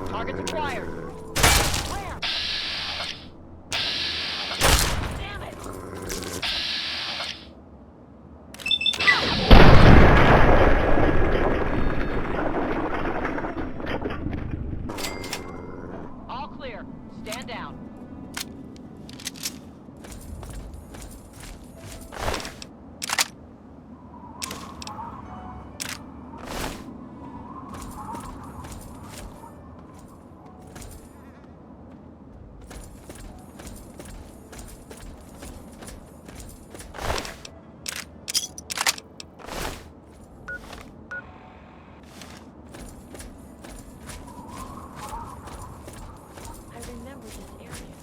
Targets acquired. Where? Damn it! All clear. Stand down. I remember this area.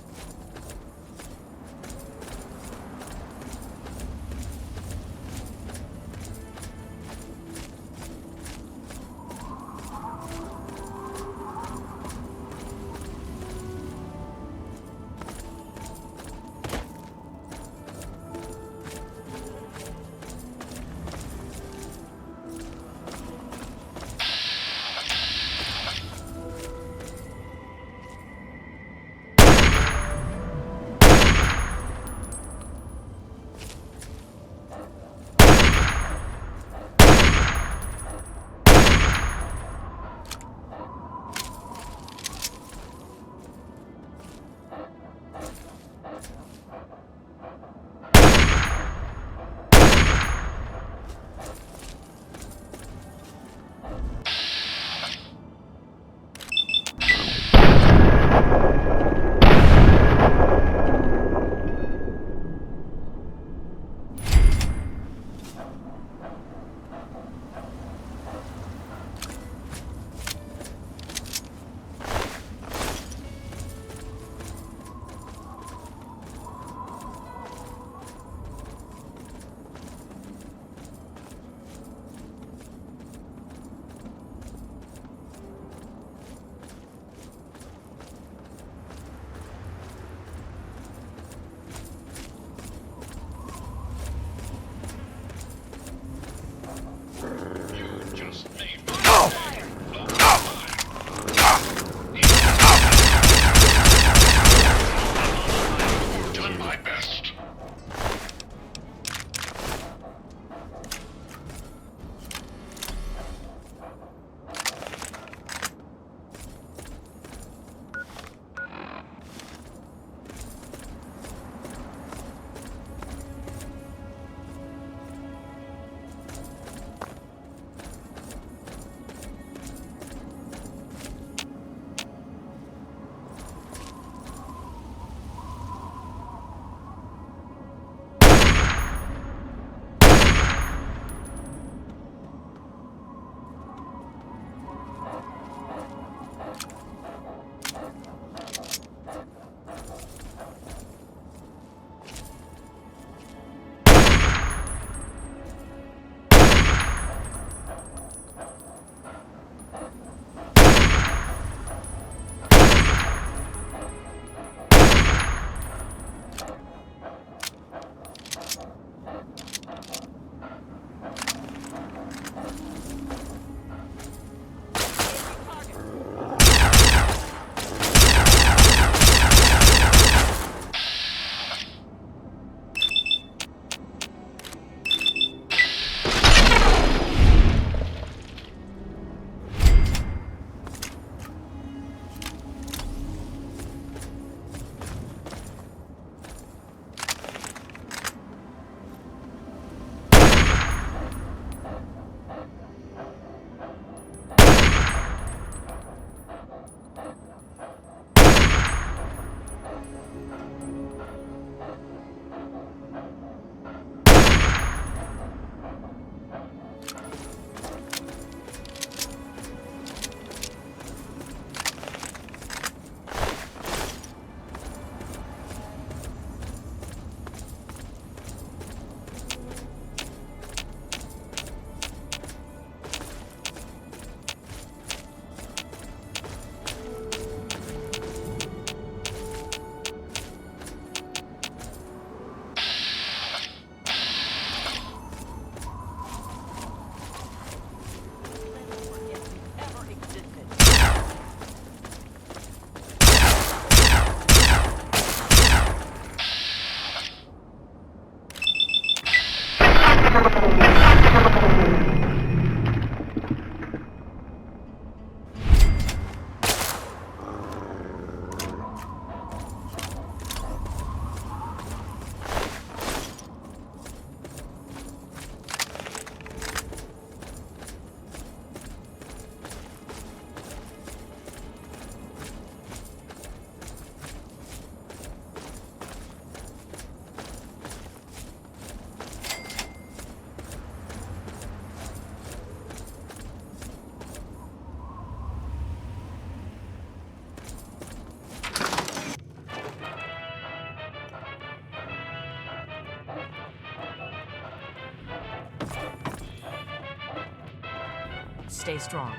stay strong.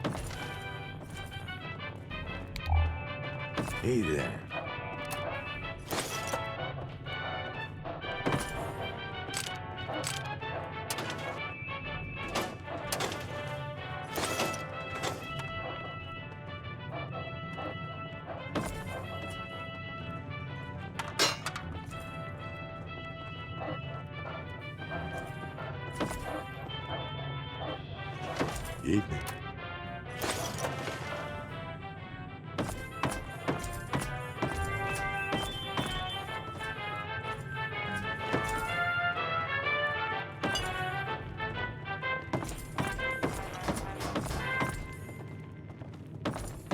Hey there. Evening.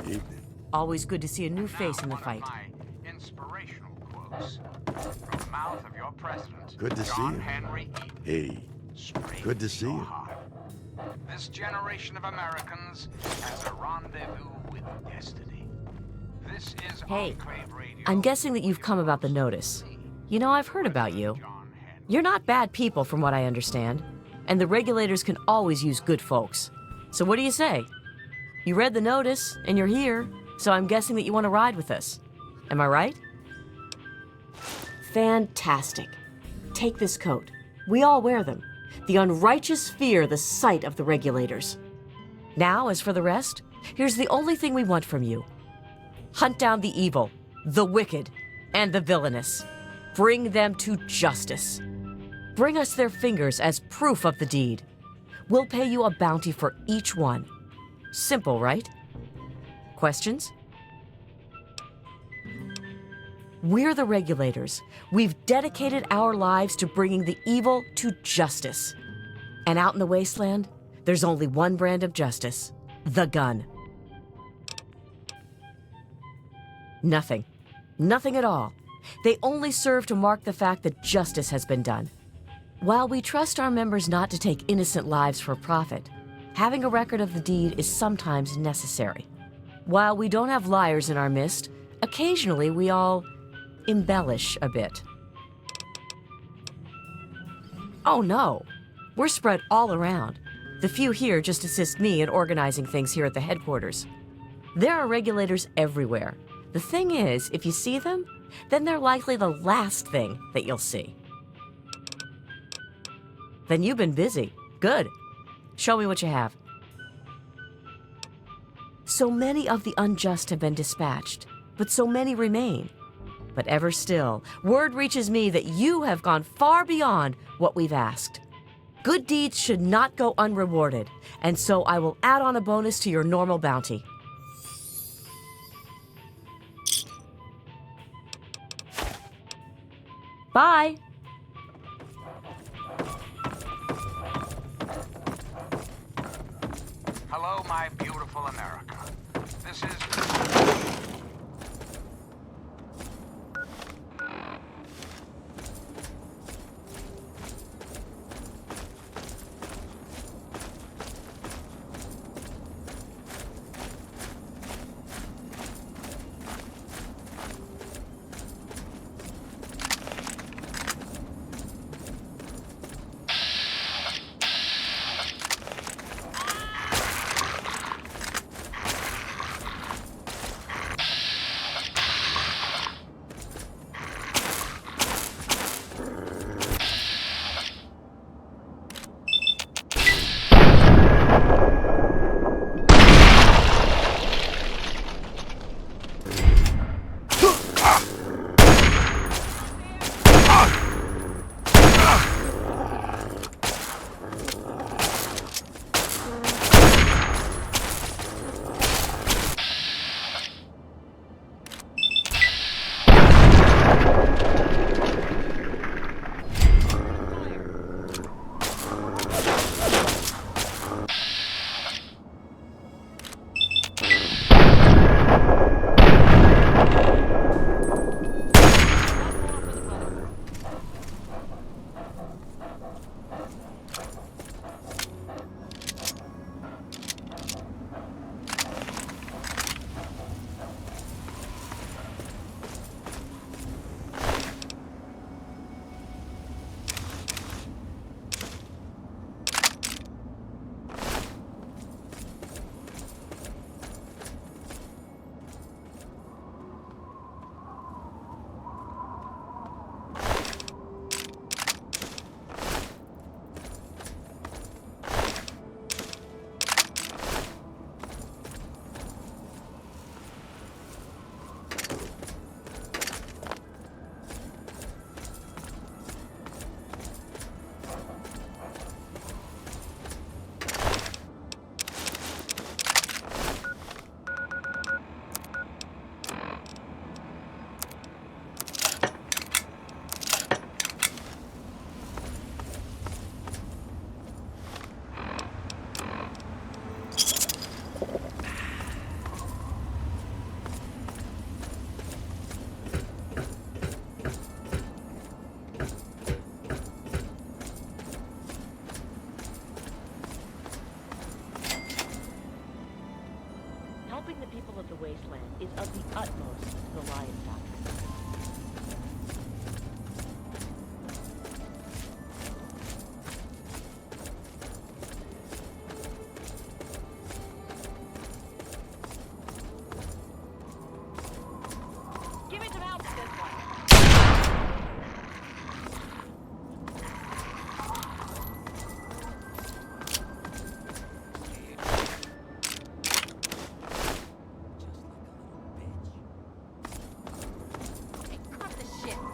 Evening. Always good to see a new face in the One of fight. my inspirational quotes from the mouth of your president, Good to see John you. Henry Eaton. Hey, Straight good to to see your you. heart. This generation of Americans has a rendezvous with destiny. This is Hey, Enclave Radio. I'm guessing that you've come about the notice. You know, I've heard about you. John Henry. You're not bad people from what I understand, and the regulators can always use good folks. So what do you say? You read the notice, and you're here, so I'm guessing that you want to ride with us. Am I right? Fantastic. Take this coat. We all wear them. The unrighteous fear the sight of the regulators. Now, as for the rest, here's the only thing we want from you. Hunt down the evil, the wicked, and the villainous. Bring them to justice. Bring us their fingers as proof of the deed. We'll pay you a bounty for each one. Simple, right? Questions? We're the regulators. We've dedicated our lives to bringing the evil to justice. And out in the wasteland, there's only one brand of justice: the gun. Nothing. Nothing at all. They only serve to mark the fact that justice has been done. While we trust our members not to take innocent lives for profit, having a record of the deed is sometimes necessary. While we don't have liars in our midst, occasionally we all embellish a bit. Oh no, we're spread all around. The few here just assist me in organizing things here at the headquarters. There are regulators everywhere. The thing is, if you see them, then they're likely the last thing that you'll see. Then you've been busy. Good. Show me what you have. So many of the unjust have been dispatched, but so many remain. But ever still, word reaches me that you have gone far beyond what we've asked. Good deeds should not go unrewarded, and so I will add on a bonus to your normal bounty. Bye! Hello, my beautiful America. This is...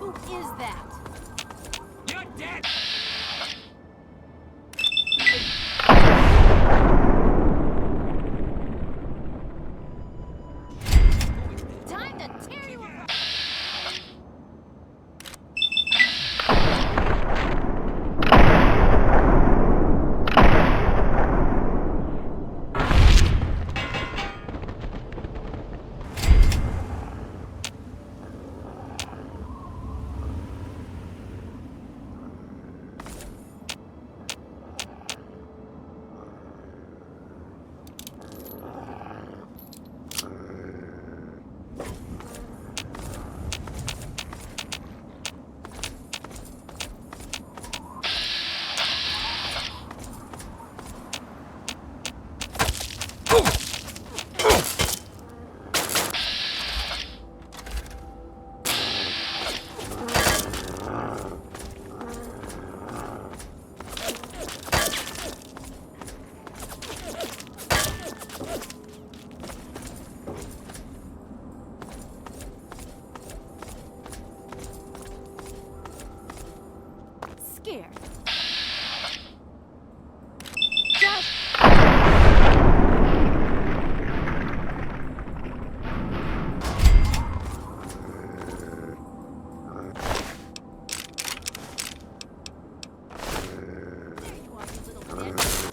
Who is that? You're dead! Time to tear you apart! Scared. Just... There you are, you little bitch.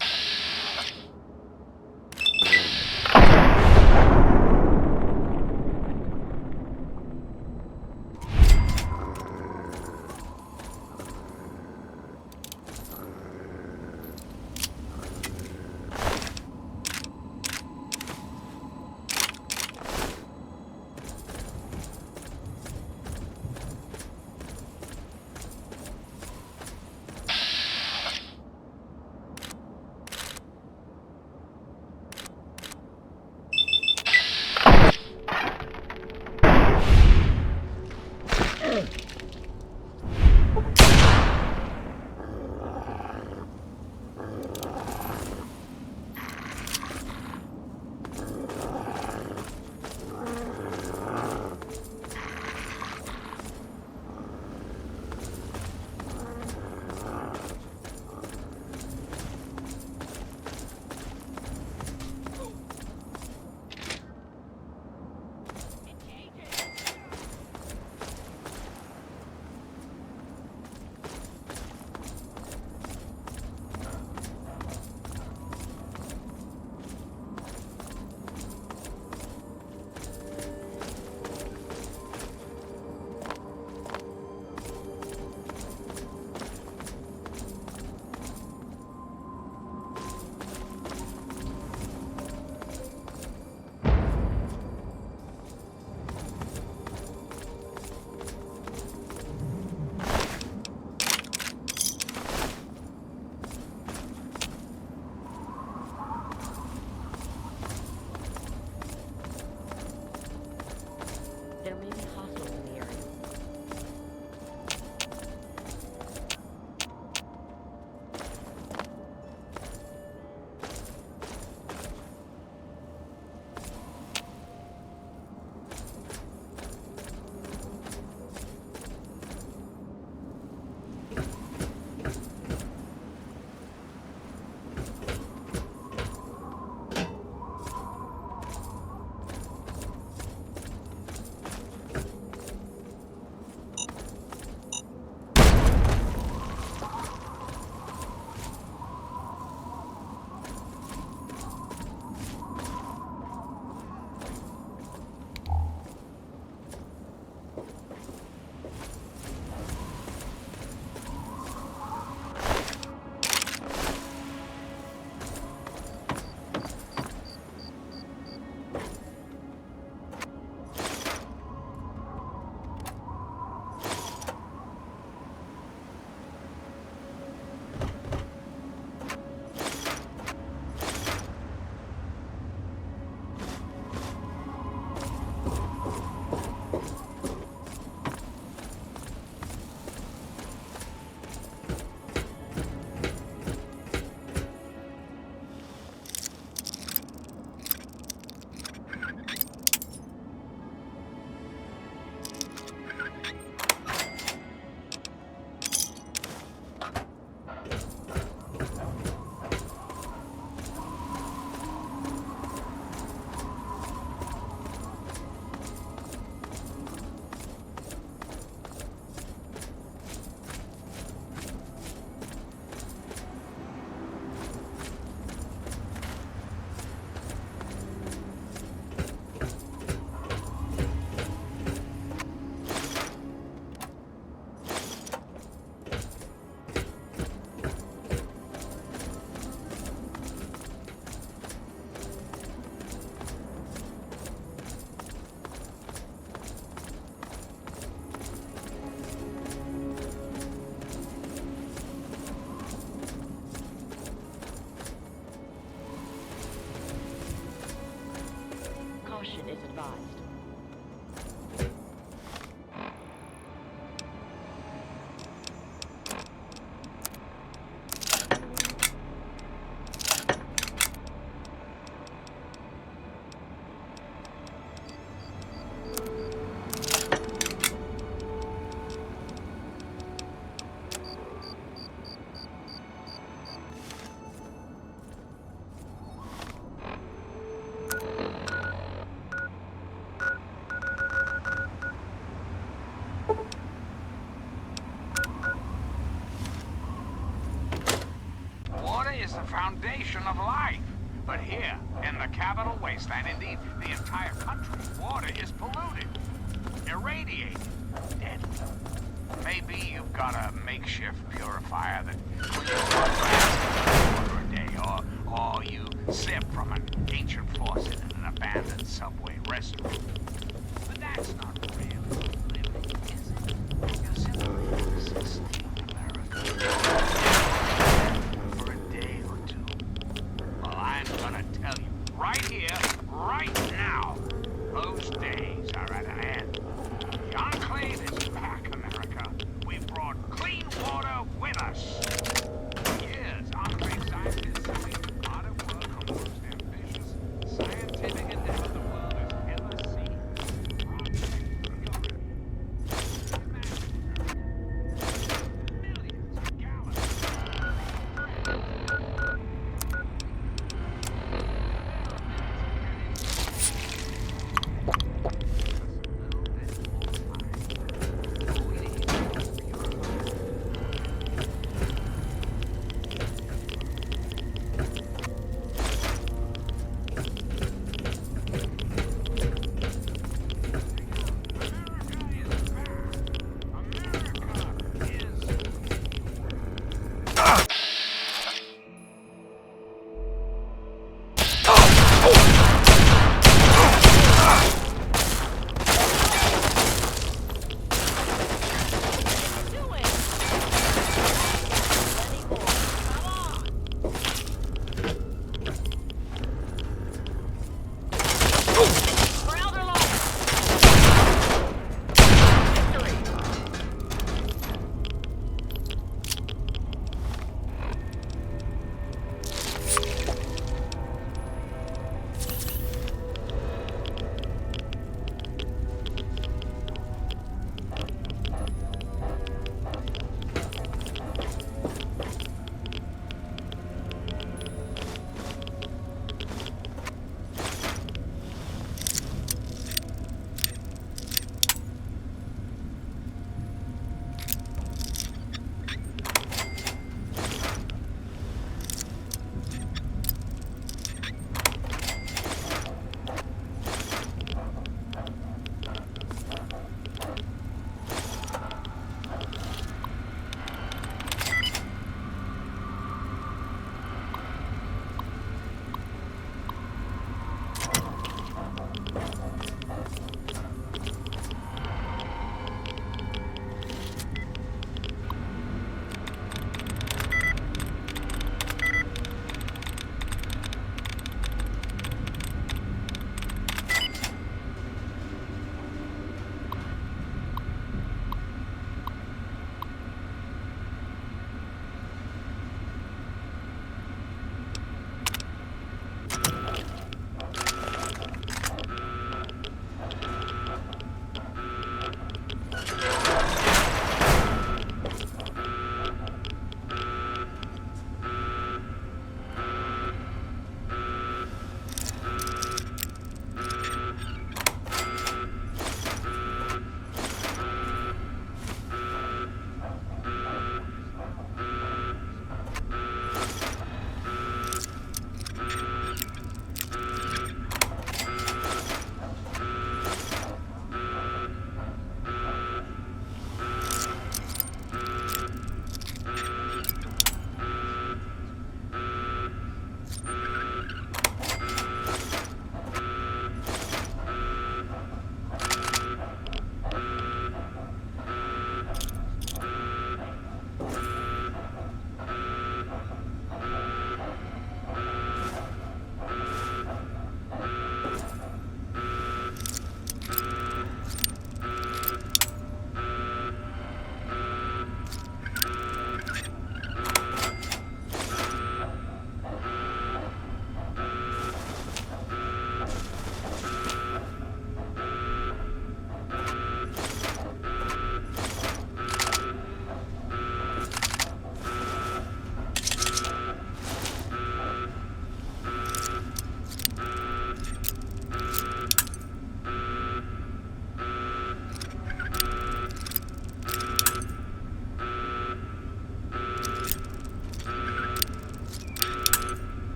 There may be hostiles in the area. is the foundation of life. But here, in the capital wasteland, indeed, the entire country, water is polluted, irradiated, deadly. Maybe you've got a makeshift purifier that cleans water a day, or you sip from an ancient faucet in an abandoned subway restaurant. But that's not really living, is it? You're simply existing in America. For a day or two. Well, I'm gonna tell you, right here, right now, those days are at an end. The Enclave is back, America. We've brought clean water with us. For years, Enclave scientists have been hard at work on the most ambitious scientific endeavor the world has ever seen.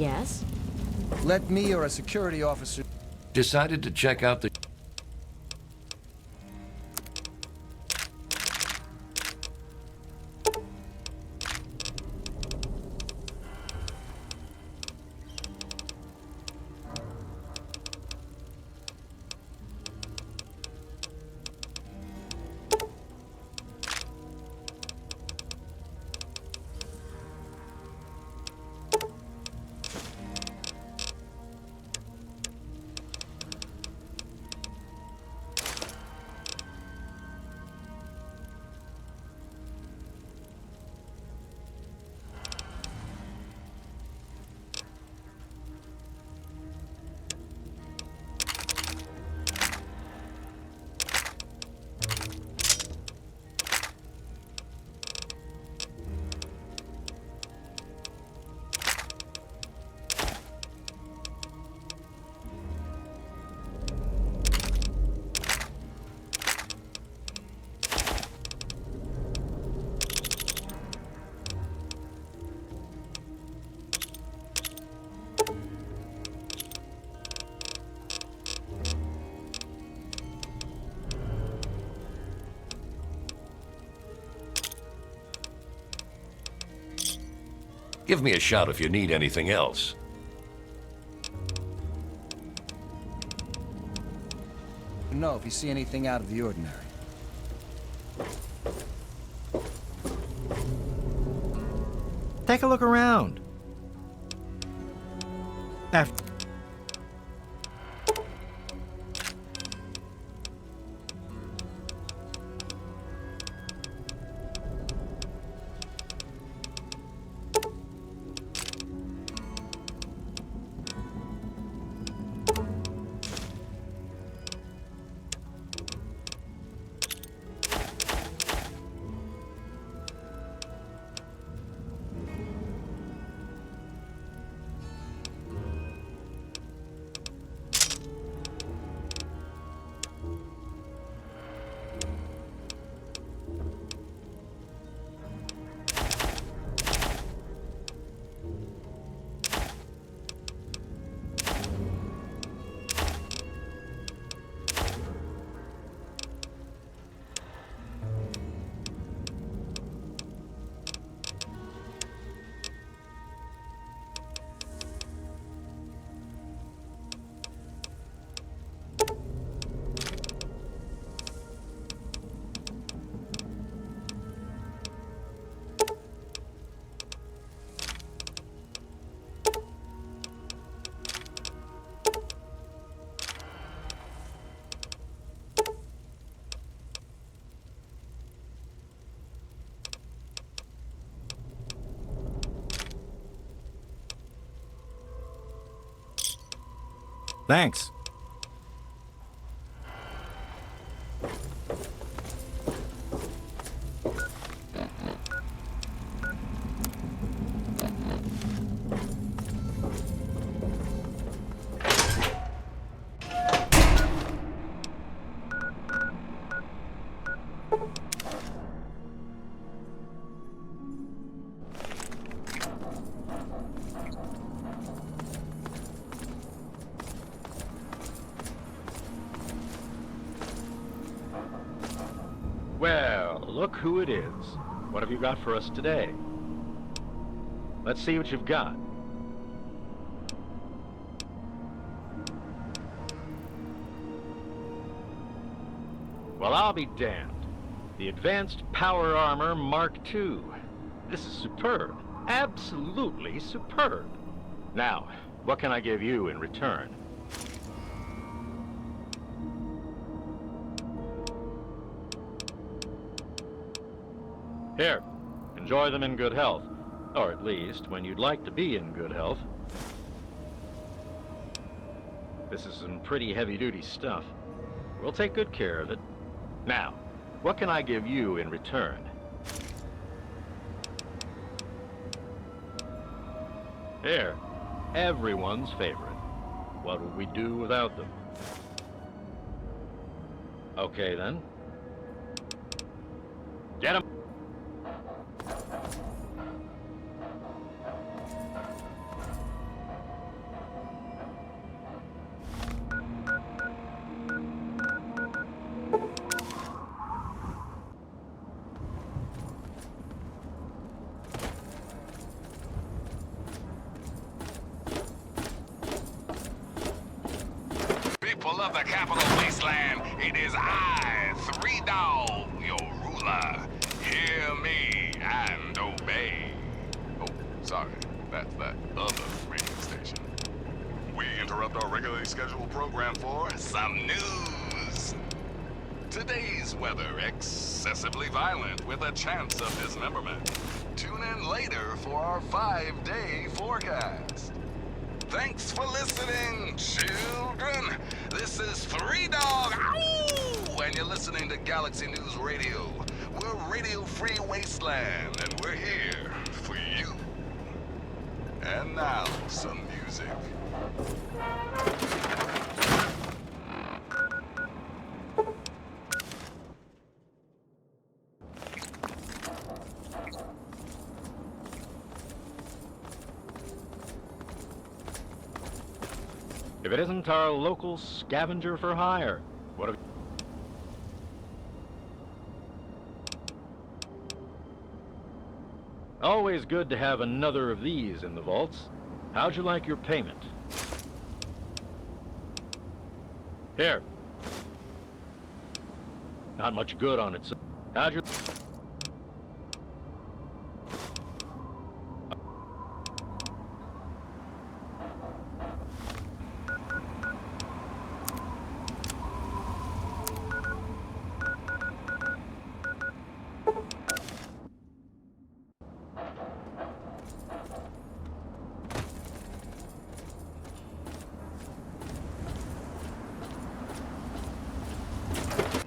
Yes? Let me or a security officer... Decided to check out the... Give me a shout if you need anything else. No, if you see anything out of the ordinary. Take a look around. After Thanks. Well, look who it is. What have you got for us today? Let's see what you've got. Well, I'll be damned. The Advanced Power Armor Mark II. This is superb. Absolutely superb. Now, what can I give you in return? Here, enjoy them in good health. Or at least, when you'd like to be in good health. This is some pretty heavy-duty stuff. We'll take good care of it. Now, what can I give you in return? Here, everyone's favorite. What would we do without them? Okay, then. Get 'em! of the capital wasteland, it is I, Three Dog, your ruler. Hear me and obey. Oh, sorry. That's that other radio station. We interrupt our regularly scheduled program for some news. Today's weather excessively violent with a chance of dismemberment. Tune in later for our 5-day forecast. Thanks for listening, children. This is Three Dog, ow! And you're listening to Galaxy News Radio. We're Radio Free Wasteland, and we're here for you. And now, some music. If it isn't our local scavenger for hire, what have... Always good to have another of these in the vaults. How'd you like your payment? Here. Not much good on it. How'd you...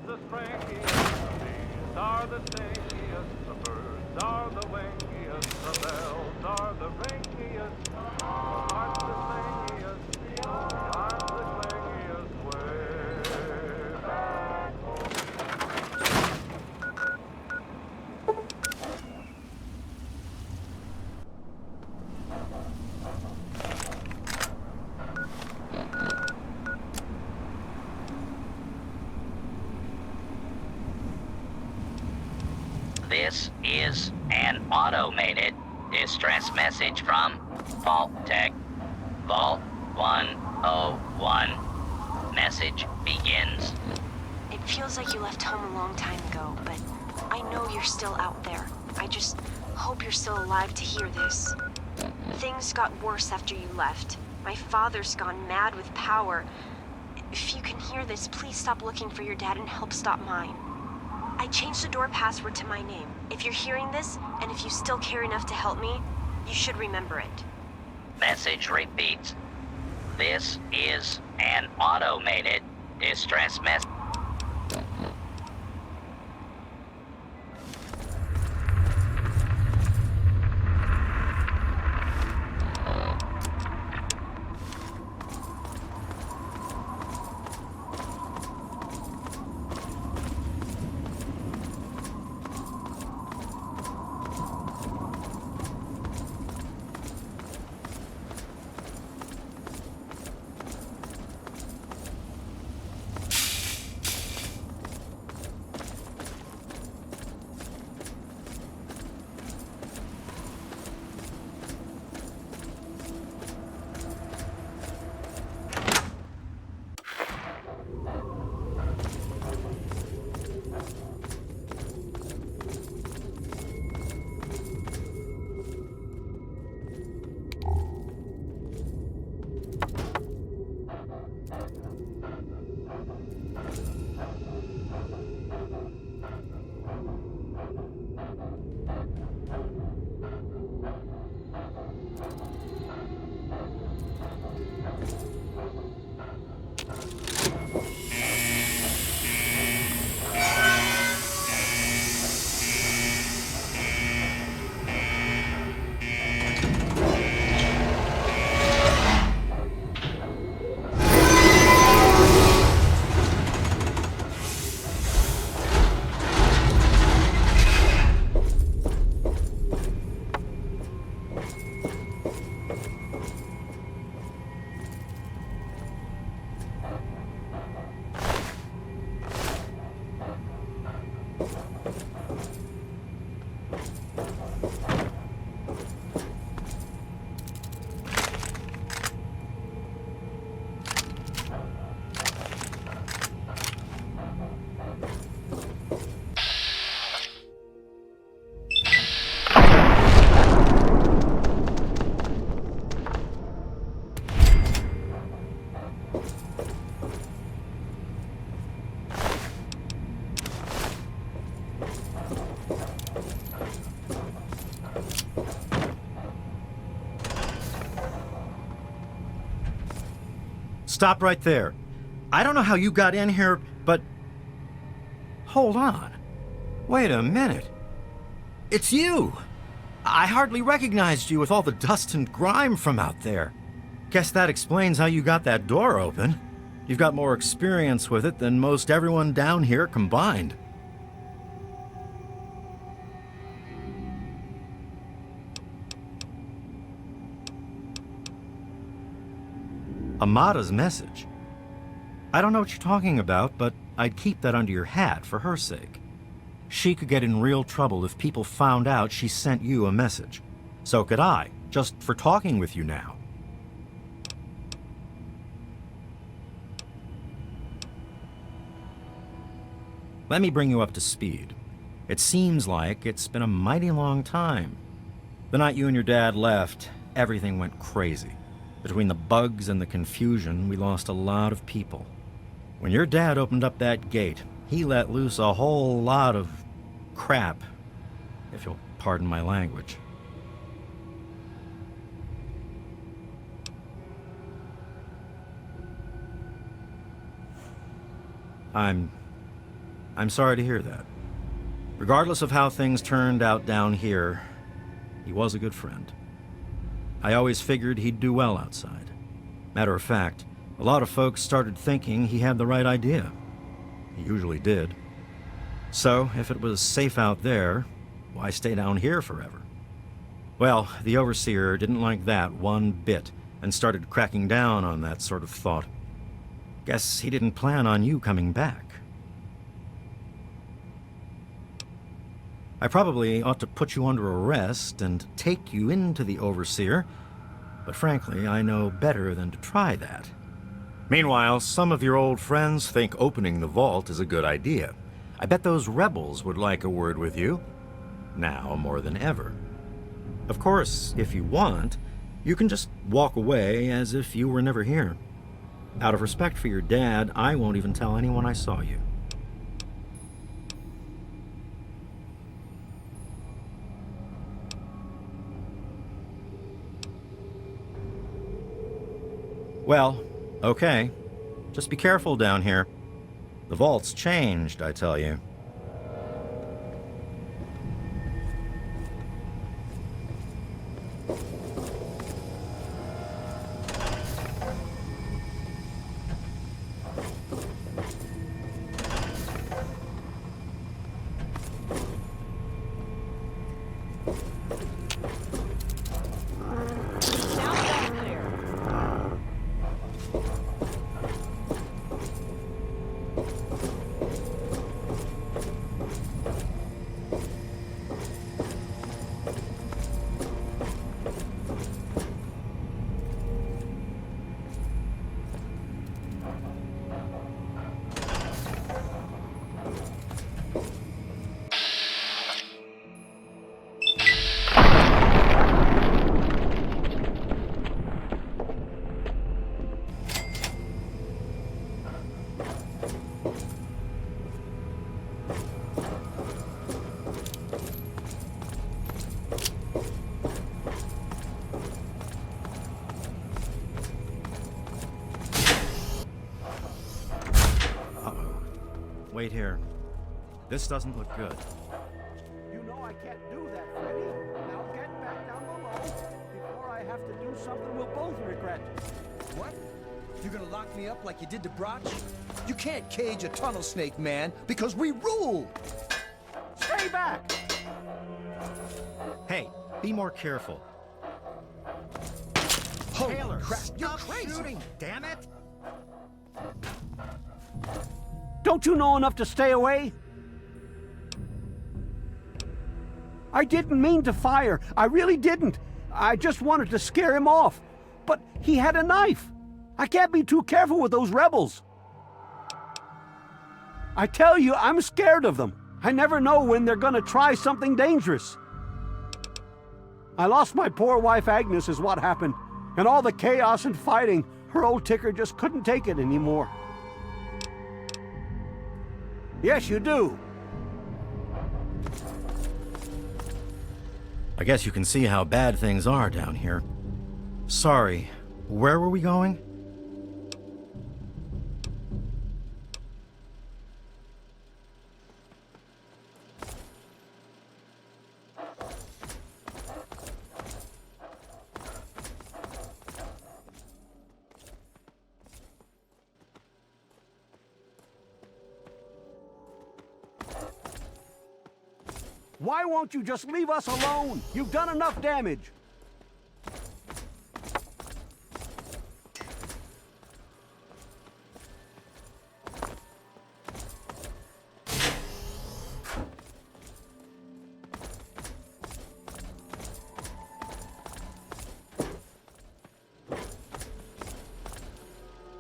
The strangiest bees are the stingiest, the birds are the wingiest, the bells are the ringiest, the heart's the slingiest, the arm's the clingiest, way back home. This is an automated distress message from Vault Tech. Vault 101. Message begins. It feels like you left home a long time ago, but I know you're still out there. I just hope you're still alive to hear this. Things got worse after you left. My father's gone mad with power. If you can hear this, please stop looking for your dad and help stop mine. I changed the door password to my name. If you're hearing this, and if you still care enough to help me, you should remember it. Message repeats. This is an automated distress message. Stop right there. I don't know how you got in here, but... Hold on. Wait a minute. It's you! I hardly recognized you with all the dust and grime from out there. Guess that explains how you got that door open. You've got more experience with it than most everyone down here combined. Amata's message. I don't know what you're talking about, but I'd keep that under your hat for her sake. She could get in real trouble if people found out she sent you a message. So could I, just for talking with you now. Let me bring you up to speed. It seems like it's been a mighty long time. The night you and your dad left, everything went crazy. Between the bugs and the confusion, we lost a lot of people. When your dad opened up that gate, he let loose a whole lot of crap, if you'll pardon my language. I'm sorry to hear that. Regardless of how things turned out down here, he was a good friend. I always figured he'd do well outside. Matter of fact, a lot of folks started thinking he had the right idea. He usually did. So, if it was safe out there, why stay down here forever? Well, the Overseer didn't like that one bit and started cracking down on that sort of thought. Guess he didn't plan on you coming back. I probably ought to put you under arrest and take you into the Overseer, but frankly, I know better than to try that. Meanwhile, some of your old friends think opening the vault is a good idea. I bet those rebels would like a word with you, now more than ever. Of course, if you want, you can just walk away as if you were never here. Out of respect for your dad, I won't even tell anyone I saw you. Well, okay. Just be careful down here. The vault's changed, I tell you. Wait here. This doesn't look good. You know I can't do that, Freddy. Now get back down below before I have to do something we'll both regret. What? You're gonna lock me up like you did to Broch? You can't cage a tunnel snake, man, because we rule! Stay back! Hey, be more careful. Holy Taylor, crap, you're stop crazy! shooting, damn it! Don't you know enough to stay away? I didn't mean to fire. I really didn't. I just wanted to scare him off. But he had a knife. I can't be too careful with those rebels. I tell you, I'm scared of them. I never know when they're gonna try something dangerous. I lost my poor wife Agnes is what happened. And all the chaos and fighting, her old ticker just couldn't take it anymore. Yes, you do. I guess you can see how bad things are down here. Sorry, where were we going? Why won't you just leave us alone? You've done enough damage.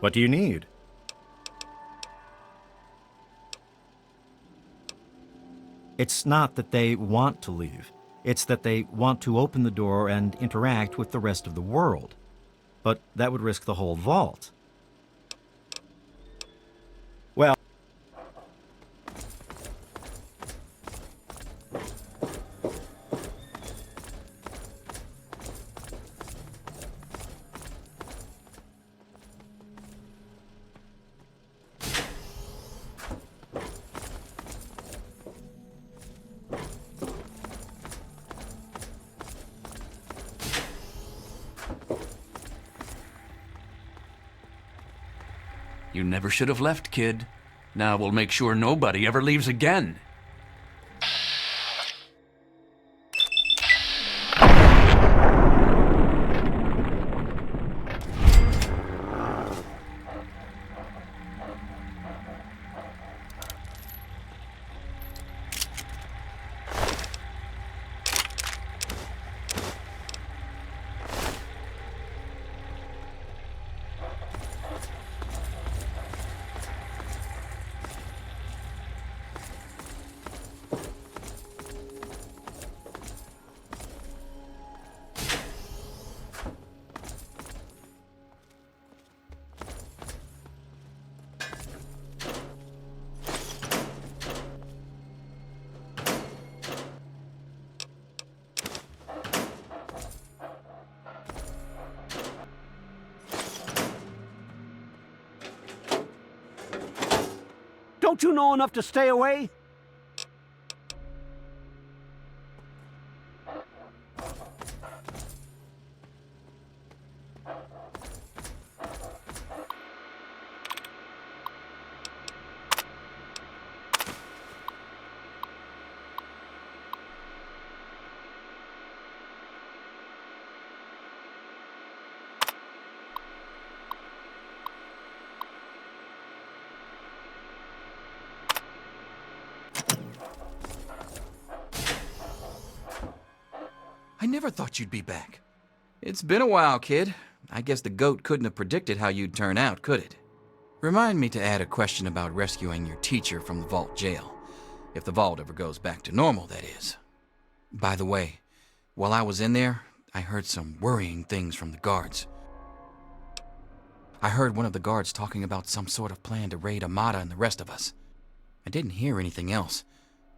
What do you need? It's not that they want to leave. It's that they want to open the door and interact with the rest of the world. But that would risk the whole vault. Well, You never should have left, kid. Now we'll make sure nobody ever leaves again. Don't you know enough to stay away? I never thought you'd be back. It's been a while, kid. I guess the goat couldn't have predicted how you'd turn out, could it? Remind me to add a question about rescuing your teacher from the vault jail. If the vault ever goes back to normal, that is. By the way, while I was in there, I heard some worrying things from the guards. I heard one of the guards talking about some sort of plan to raid Amata and the rest of us. I didn't hear anything else,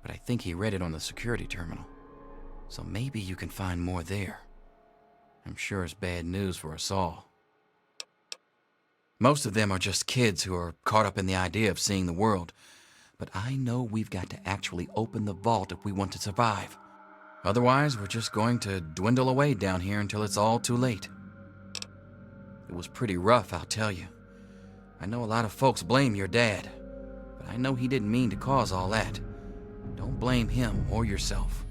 but I think he read it on the security terminal. So maybe you can find more there. I'm sure it's bad news for us all. Most of them are just kids who are caught up in the idea of seeing the world. But I know we've got to actually open the vault if we want to survive. Otherwise, we're just going to dwindle away down here until it's all too late. It was pretty rough, I'll tell you. I know a lot of folks blame your dad, but I know he didn't mean to cause all that. Don't blame him or yourself.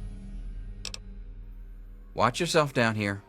Watch yourself down here.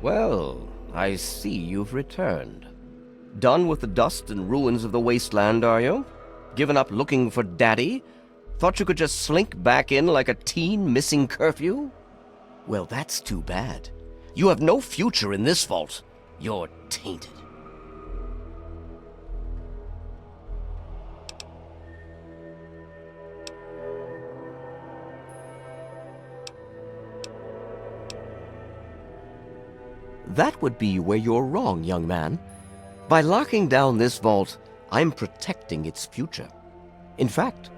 Well, I see you've returned. Done with the dust and ruins of the Wasteland, are you? Given up looking for Daddy? Thought you could just slink back in like a teen missing curfew? Well, that's too bad. You have no future in this vault. You're tainted. That would be where you're wrong, young man. By locking down this vault, I'm protecting its future. In fact,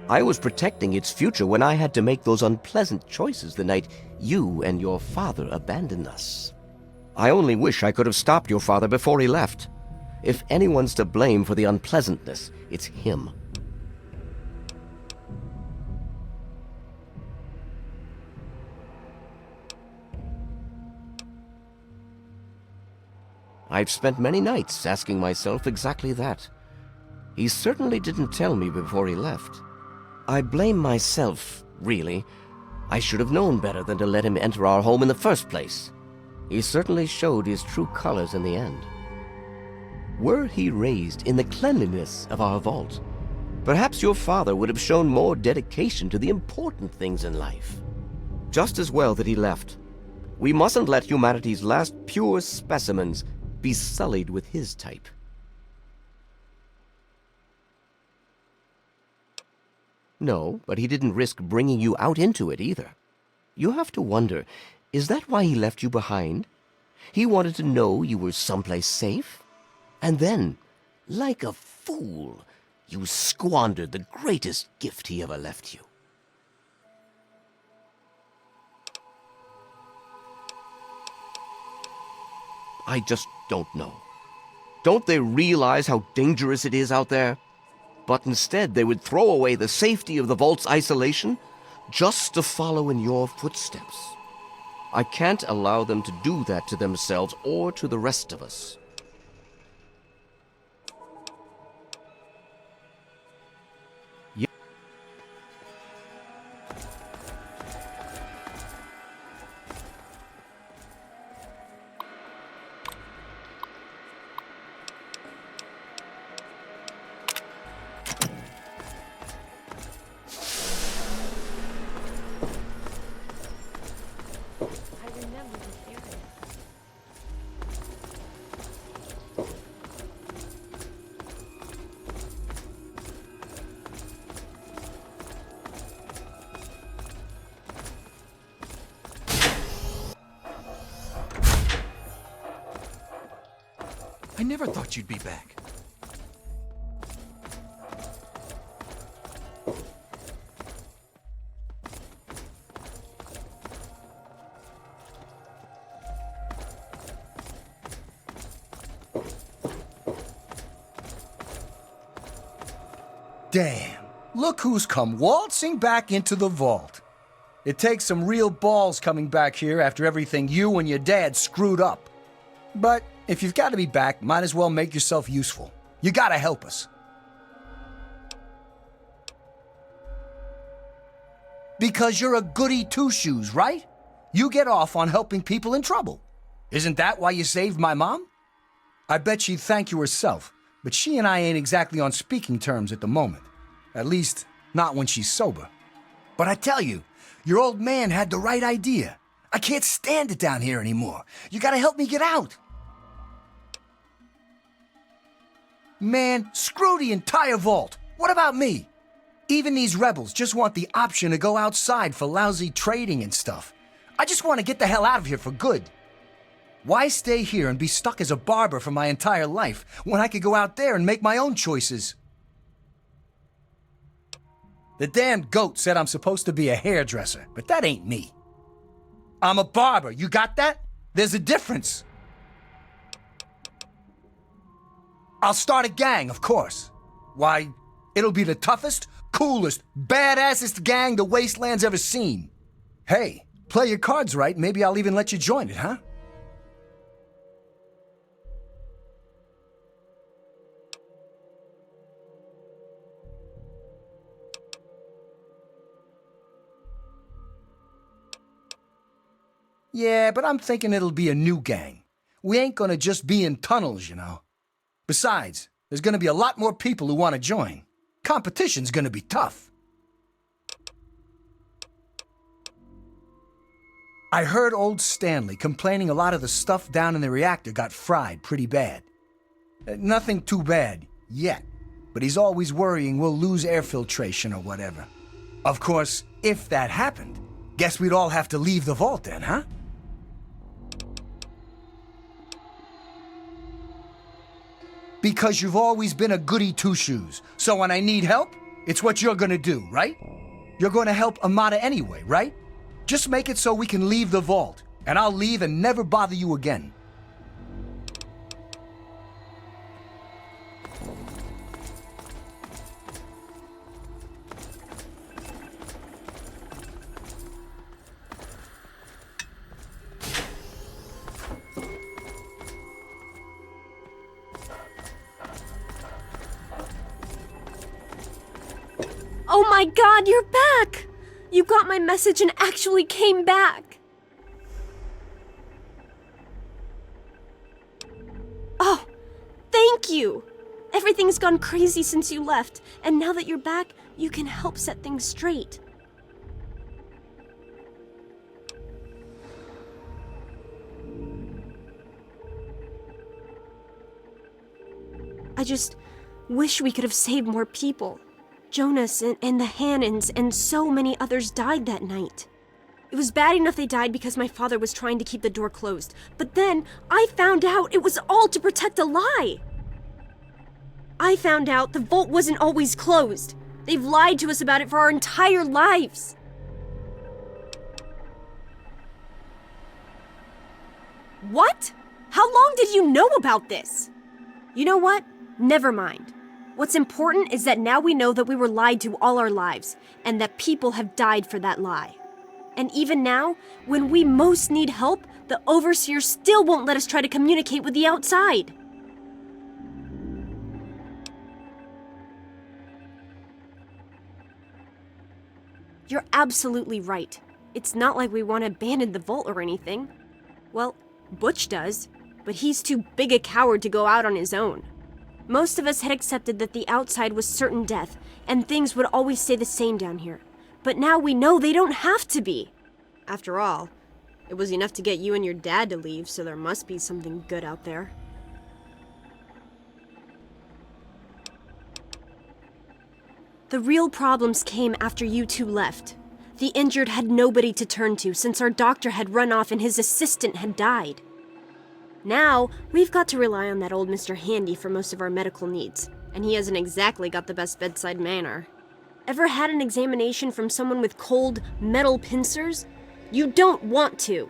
I was protecting its future when I had to make those unpleasant choices the night you and your father abandoned us. I only wish I could have stopped your father before he left. If anyone's to blame for the unpleasantness, it's him. I've spent many nights asking myself exactly that. He certainly didn't tell me before he left. I blame myself, really. I should have known better than to let him enter our home in the first place. He certainly showed his true colors in the end. Were he raised in the cleanliness of our vault, perhaps your father would have shown more dedication to the important things in life. Just as well that he left. We mustn't let humanity's last pure specimens be sullied with his type. No, but he didn't risk bringing you out into it either. You have to wonder, is that why he left you behind? He wanted to know you were someplace safe? And then, like a fool, you squandered the greatest gift he ever left you. I just don't know. Don't they realize how dangerous it is out there? But instead they would throw away the safety of the vault's isolation just to follow in your footsteps. I can't allow them to do that to themselves or to the rest of us. I never thought you'd be back. Damn, look who's come waltzing back into the vault. It takes some real balls coming back here after everything you and your dad screwed up. But if you've got to be back, might as well make yourself useful. You gotta help us. Because you're a goody two-shoes, right? You get off on helping people in trouble. Isn't that why you saved my mom? I bet she'd thank you herself, but she and I ain't exactly on speaking terms at the moment. At least, not when she's sober. But I tell you, your old man had the right idea. I can't stand it down here anymore. You gotta help me get out. Man, screw the entire vault. What about me? Even these rebels just want the option to go outside for lousy trading and stuff. I just want to get the hell out of here for good. Why stay here and be stuck as a barber for my entire life when I could go out there and make my own choices? The damn goat said I'm supposed to be a hairdresser, but that ain't me. I'm a barber, you got that? There's a difference. I'll start a gang, of course. Why, it'll be the toughest, coolest, badassest gang the Wasteland's ever seen. Hey, play your cards right, maybe I'll even let you join it, huh? Yeah, but I'm thinking it'll be a new gang. We ain't gonna just be in tunnels, you know. Besides, there's gonna be a lot more people who want to join. Competition's gonna be tough. I heard old Stanley complaining a lot of the stuff down in the reactor got fried pretty bad. Nothing too bad, yet. But he's always worrying we'll lose air filtration or whatever. Of course, if that happened, guess we'd all have to leave the vault then, huh? Because you've always been a goody two-shoes. So when I need help, it's what you're gonna do, right? You're gonna help Amata anyway, right? Just make it so we can leave the vault, and I'll leave and never bother you again. Oh my god, you're back! You got my message and actually came back! Oh, thank you! Everything's gone crazy since you left, and now that you're back, you can help set things straight. I just wish we could have saved more people. Jonas and the Hannons and so many others died that night. It was bad enough they died because my father was trying to keep the door closed. But then I found out it was all to protect a lie. I found out the vault wasn't always closed. They've lied to us about it for our entire lives. What? How long did you know about this? You know what? Never mind. What's important is that now we know that we were lied to all our lives, and that people have died for that lie. And even now, when we most need help, the Overseer still won't let us try to communicate with the outside. You're absolutely right. It's not like we want to abandon the vault or anything. Well, Butch does, but he's too big a coward to go out on his own. Most of us had accepted that the outside was certain death, and things would always stay the same down here. But now we know they don't have to be. After all, it was enough to get you and your dad to leave, so there must be something good out there. The real problems came after you two left. The injured had nobody to turn to since our doctor had run off and his assistant had died. Now, we've got to rely on that old Mr. Handy for most of our medical needs, and he hasn't exactly got the best bedside manner. Ever had an examination from someone with cold, metal pincers? You don't want to!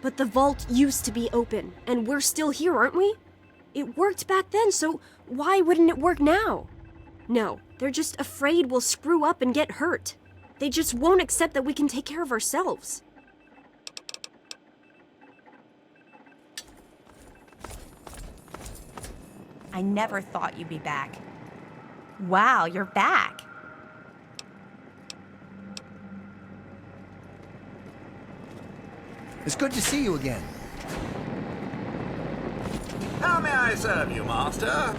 But the vault used to be open, and we're still here, aren't we? It worked back then, so why wouldn't it work now? No, they're just afraid we'll screw up and get hurt. They just won't accept that we can take care of ourselves. I never thought you'd be back. Wow, you're back. It's good to see you again. How may I serve you, Master?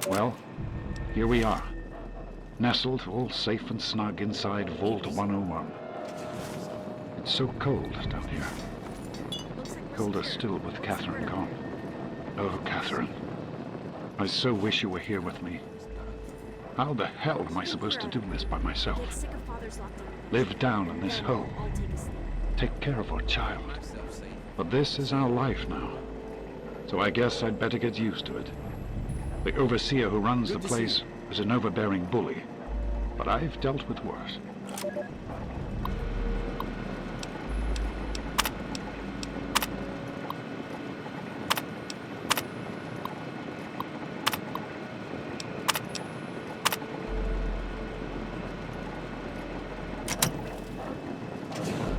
Well, here we are, nestled all safe and snug inside Vault 101. It's so cold down here. Colder still with Catherine gone. Oh, Catherine, I so wish you were here with me. How the hell am I supposed to do this by myself? Live down in this hole. Take care of our child. But this is our life now. So I guess I'd better get used to it. The overseer who runs the place as an overbearing bully, but I've dealt with worse.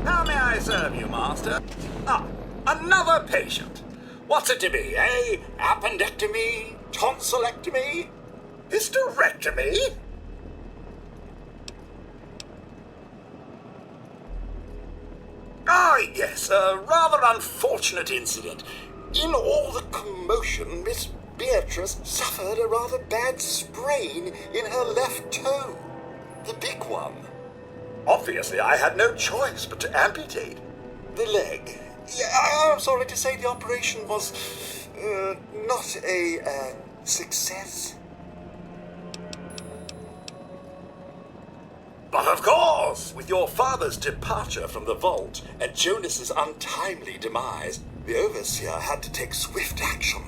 How may I serve you, Master? Ah, another patient. What's it to be, eh? Appendectomy? Tonsillectomy? Hysterectomy? Ah, yes, a rather unfortunate incident. In all the commotion, Miss Beatrice suffered a rather bad sprain in her left toe. The big one. Obviously, I had no choice but to amputate the leg. Yeah, I'm sorry to say the operation was not a success. But of course, with your father's departure from the vault and Jonas's untimely demise, the overseer had to take swift action.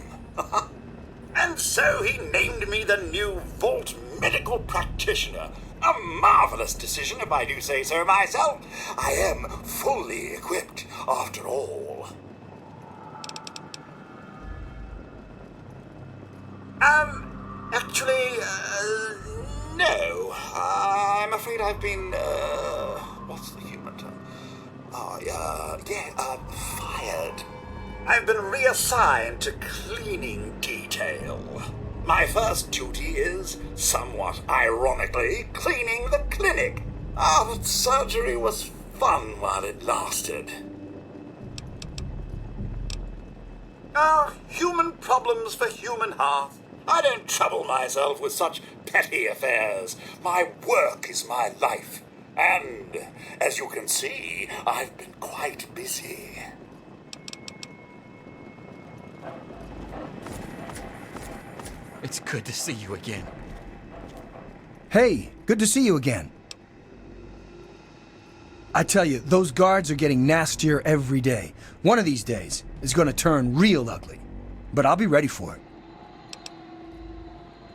And so he named me the new vault medical practitioner. A marvelous decision, if I do say so myself. I am fully equipped, after all. Actually, no. I'm afraid I've been, what's the human term? Fired. I've been reassigned to cleaning detail. My first duty is, somewhat ironically, cleaning the clinic. But surgery was fun while it lasted. Human problems for human hearth. I don't trouble myself with such petty affairs. My work is my life. And, as you can see, I've been quite busy. It's good to see you again. Hey, good to see you again. I tell you, those guards are getting nastier every day. One of these days is going to turn real ugly. But I'll be ready for it.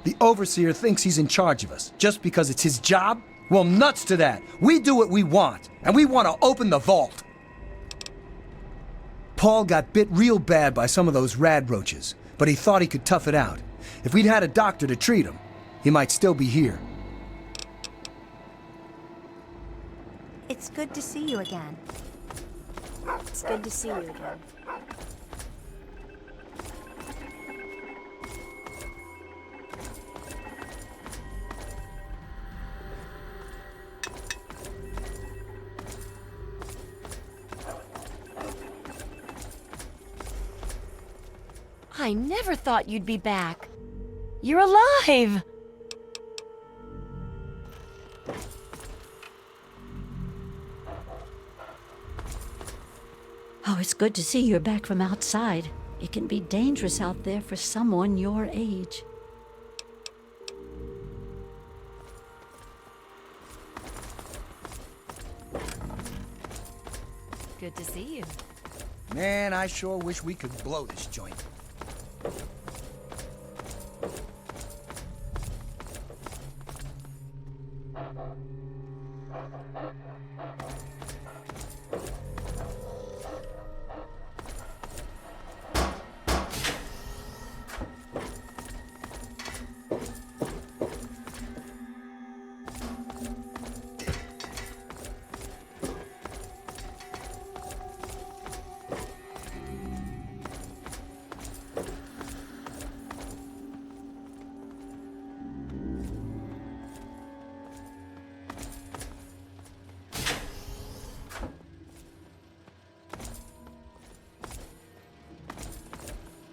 The overseer thinks he's in charge of us just because it's his job? Well, nuts to that. We do what we want, and we want to open the vault. Paul got bit real bad by some of those rad roaches, but he thought he could tough it out. If we'd had a doctor to treat him, he might still be here. It's good to see you again. It's good to see you again. I never thought you'd be back. You're alive! Oh, it's good to see you're back from outside. It can be dangerous out there for someone your age. Good to see you. Man, I sure wish we could blow this joint.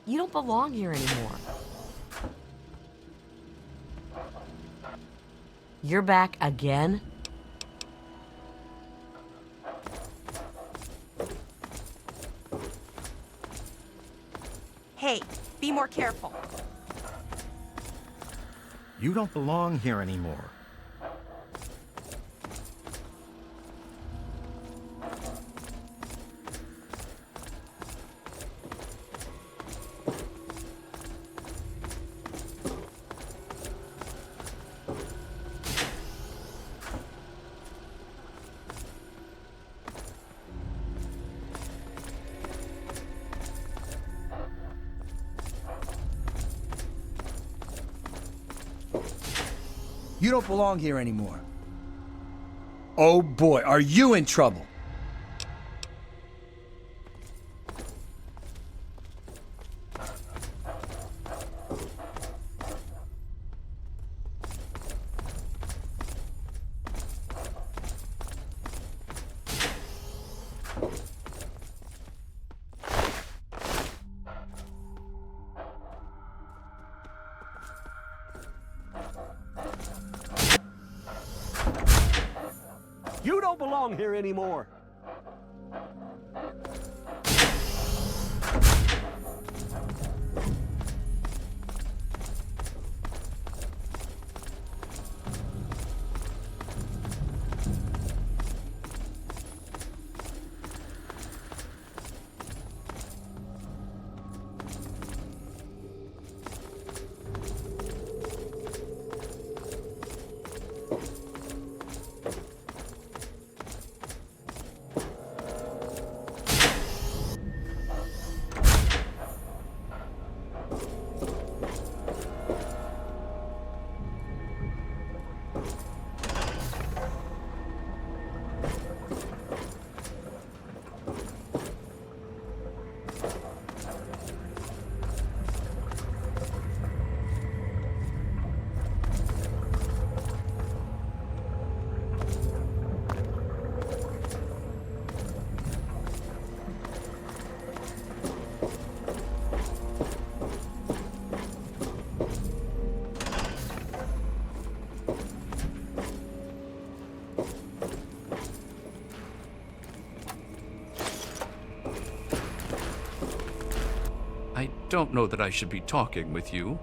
You don't belong here anymore. You're back again? Hey, be more careful. You don't belong here anymore. You don't belong here anymore. Oh boy, are you in trouble? You don't belong here anymore. I don't know that I should be talking with you.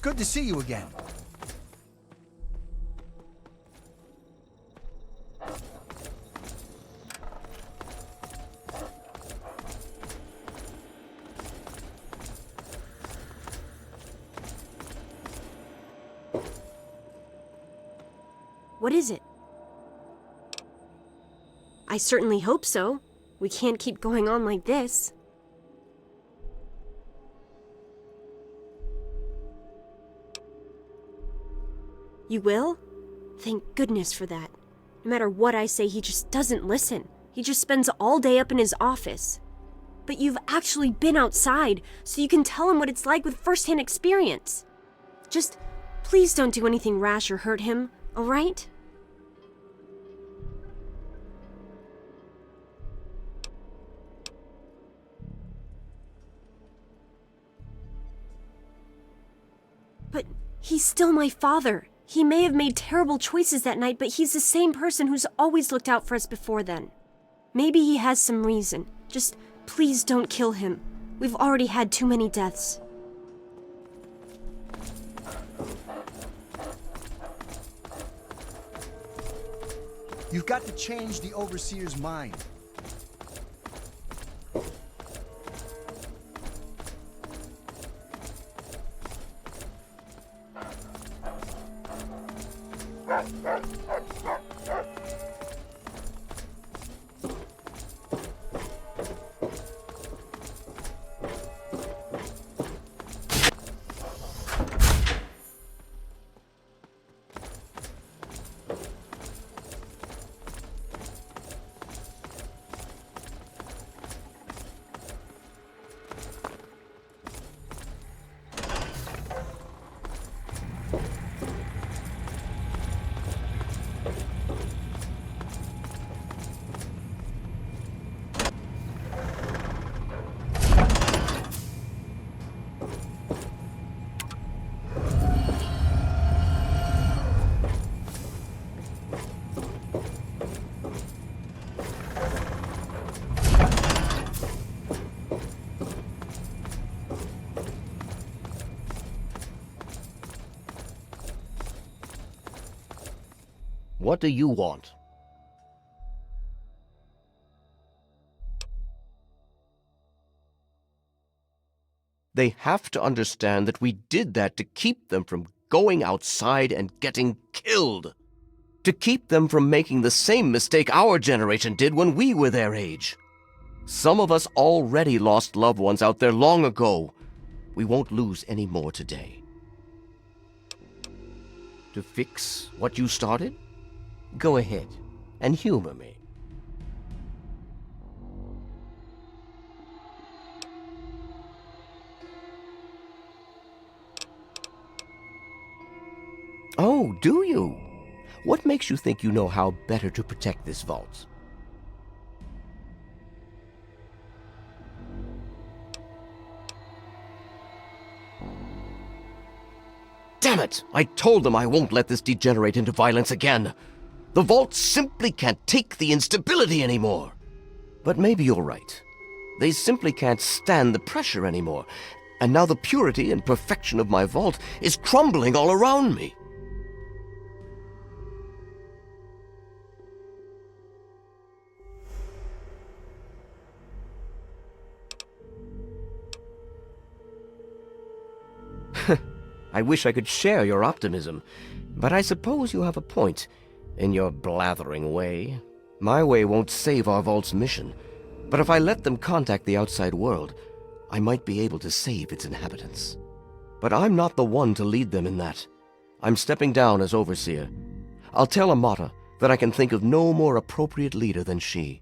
Good to see you again. What is it? I certainly hope so. We can't keep going on like this. You will? Thank goodness for that. No matter what I say, he just doesn't listen. He just spends all day up in his office. But you've actually been outside, so you can tell him what it's like with first-hand experience. Just please don't do anything rash or hurt him, all right? But he's still my father. He may have made terrible choices that night, but he's the same person who's always looked out for us before then. Maybe he has some reason. Just please don't kill him. We've already had too many deaths. You've got to change the Overseer's mind. What do you want? They have to understand that we did that to keep them from going outside and getting killed. To keep them from making the same mistake our generation did when we were their age. Some of us already lost loved ones out there long ago. We won't lose any more today. To fix what you started? Go ahead and humor me. Oh, do you? What makes you think you know how better to protect this vault? Damn it! I told them I won't let this degenerate into violence again. The vault simply can't take the instability anymore. But maybe you're right. They simply can't stand the pressure anymore. And now the purity and perfection of my vault is crumbling all around me. I wish I could share your optimism, but I suppose you have a point. In your blathering way. My way won't save our vault's mission, but if I let them contact the outside world, I might be able to save its inhabitants. But I'm not the one to lead them in that. I'm stepping down as overseer. I'll tell Amata that I can think of no more appropriate leader than she.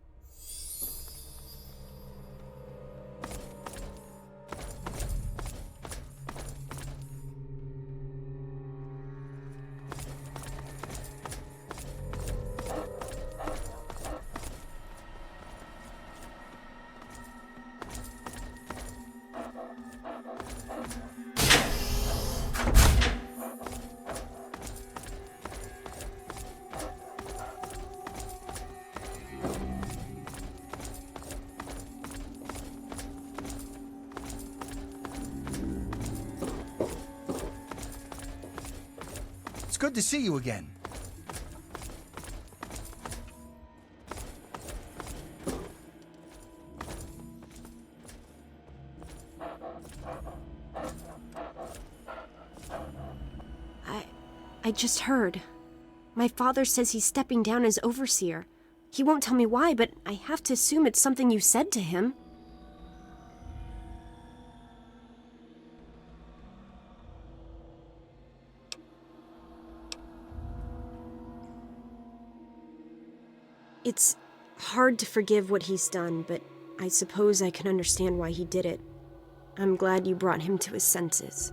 Good to see you again. I just heard. My father says he's stepping down as overseer. He won't tell me why, but I have to assume it's something you said to him. It's hard to forgive what he's done, but I suppose I can understand why he did it. I'm glad you brought him to his senses.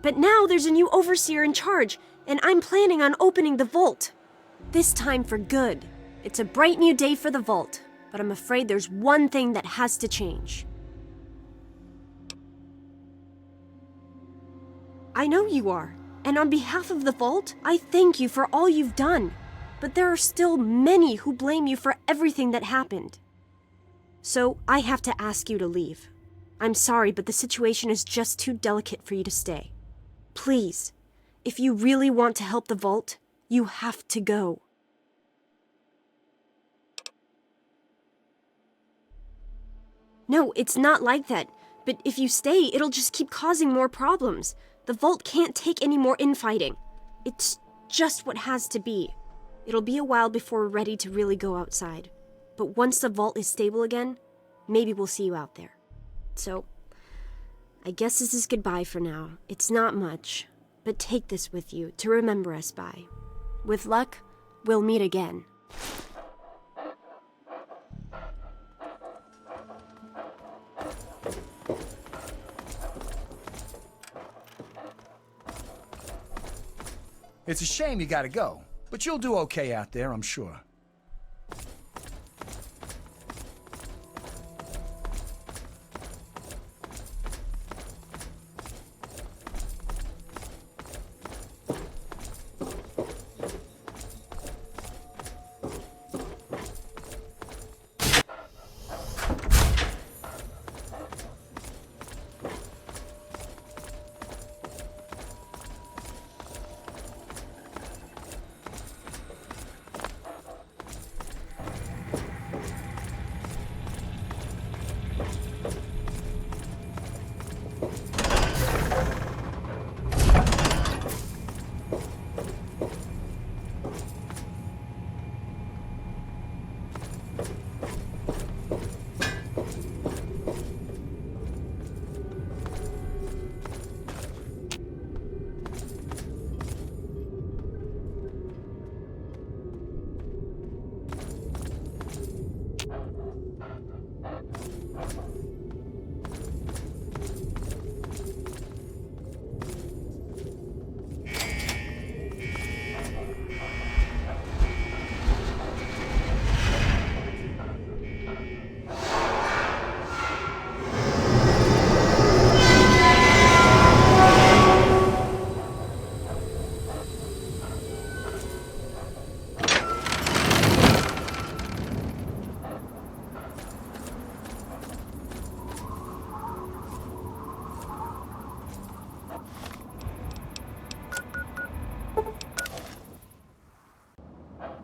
But now there's a new overseer in charge, and I'm planning on opening the vault. This time for good. It's a bright new day for the vault, but I'm afraid there's one thing that has to change. I know you are, and on behalf of the vault, I thank you for all you've done. But there are still many who blame you for everything that happened. So I have to ask you to leave. I'm sorry, but the situation is just too delicate for you to stay. Please, if you really want to help the vault, you have to go. No, it's not like that. But if you stay, it'll just keep causing more problems. The vault can't take any more infighting. It's just what has to be. It'll be a while before we're ready to really go outside. But once the vault is stable again, maybe we'll see you out there. So, I guess this is goodbye for now. It's not much, but take this with you to remember us by. With luck, we'll meet again. It's a shame you gotta go, but you'll do okay out there, I'm sure.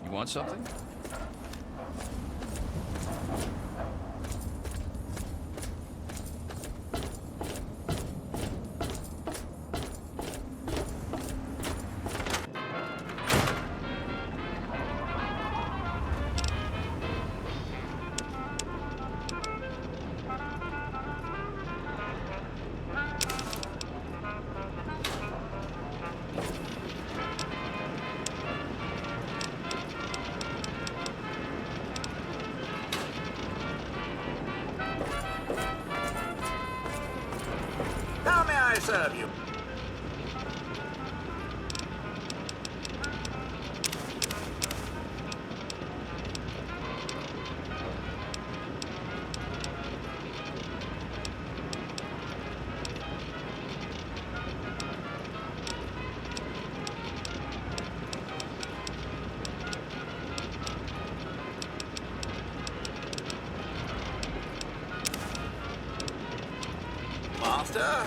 You want something? How may I serve you? Master?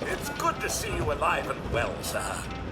It's good to see you alive and well, sir.